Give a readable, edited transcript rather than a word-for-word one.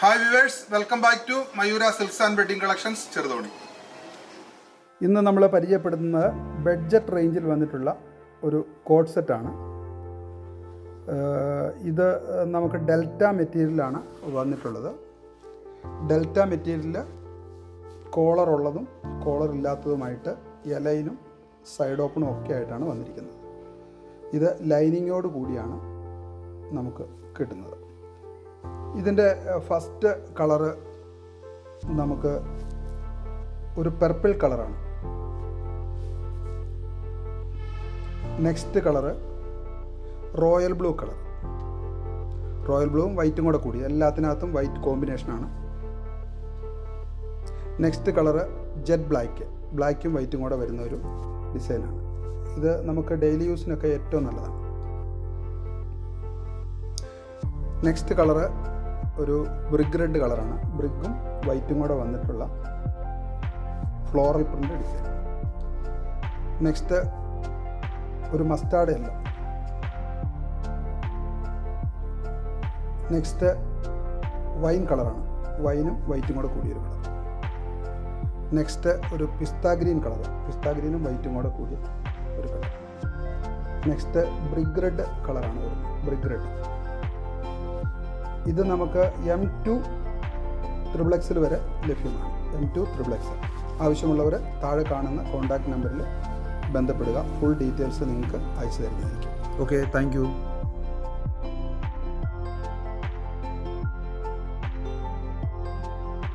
Hi viewers, welcome back to Mayura silks and wedding collections Cheruthoni. ഇന്ന് നമ്മൾ പരിചയപ്പെടുത്തുന്നത് ബഡ്ജറ്റ് റേഞ്ചിൽ വന്നിട്ടുള്ള ഒരു കോട്ട് സെറ്റാണ്. ഇത് നമുക്ക് ഡെൽറ്റ മെറ്റീരിയലാണ് വന്നിട്ടുള്ളത്. ഡെൽറ്റ മെറ്റീരിയൽ കോളർ ഉള്ളതും കോളർ ഇല്ലാത്തതുമായിട്ട് എലൈനും സൈഡ് ഓപ്പണും ഒക്കെ ആയിട്ടാണ് വന്നിരിക്കുന്നത്. ഇത് ലൈനിങ്ങോട് കൂടിയാണ് നമുക്ക് കിട്ടുന്നത്. ഇതിൻ്റെ ഫസ്റ്റ് കളറ് നമുക്ക് ഒരു പർപ്പിൾ കളറാണ്. Next colour royal blue colour. Royal ബ്ലൂവും വൈറ്റും കൂടെ കൂടി, എല്ലാത്തിനകത്തും വൈറ്റ് കോമ്പിനേഷനാണ്. Next colour jet black. ബ്ലാക്കും വൈറ്റും കൂടെ വരുന്ന ഒരു ഡിസൈനാണ്. ഇത് നമുക്ക് ഡെയിലി യൂസിനൊക്കെ ഏറ്റവും നല്ലതാണ്. നെക്സ്റ്റ് കളറ് ഒരു ബ്രിഗ് റെഡ് കളറാണ്. ബ്രിഗും വൈറ്റും കൂടെ വന്നിട്ടുള്ള ഫ്ലോറൽ പ്രിൻ്റ് ഡിസൈൻ. നെക്സ്റ്റ് ഒരു മസ്റ്റാർഡ് യെല്ലോ. നെക്സ്റ്റ് വൈൻ കളറാണ്. വൈനും വൈറ്റും കൂടെ കൂടിയൊരു കളർ. നെക്സ്റ്റ് ഒരു പിസ്ത ഗ്രീൻ കളർ. പിസ്ത ഗ്രീനും വൈറ്റും കൂടെ കൂടിയ ഒരു കളർ. നെക്സ്റ്റ് ബ്രിഗ് റെഡ് കളറാണ് വരുന്നത്. ബ്രിഗ് റെഡ് ഇത് നമുക്ക് M2 XXL വരെ ലഭ്യമാണ്. M2 XXL ആവശ്യമുള്ളവർ താഴെ കാണുന്ന കോൺടാക്റ്റ് നമ്പറിൽ ബന്ധപ്പെടുക. ഫുൾ ഡീറ്റെയിൽസ് നിങ്ങൾക്ക് അയച്ചു തരുന്നതായിരിക്കും. Okay, thank you.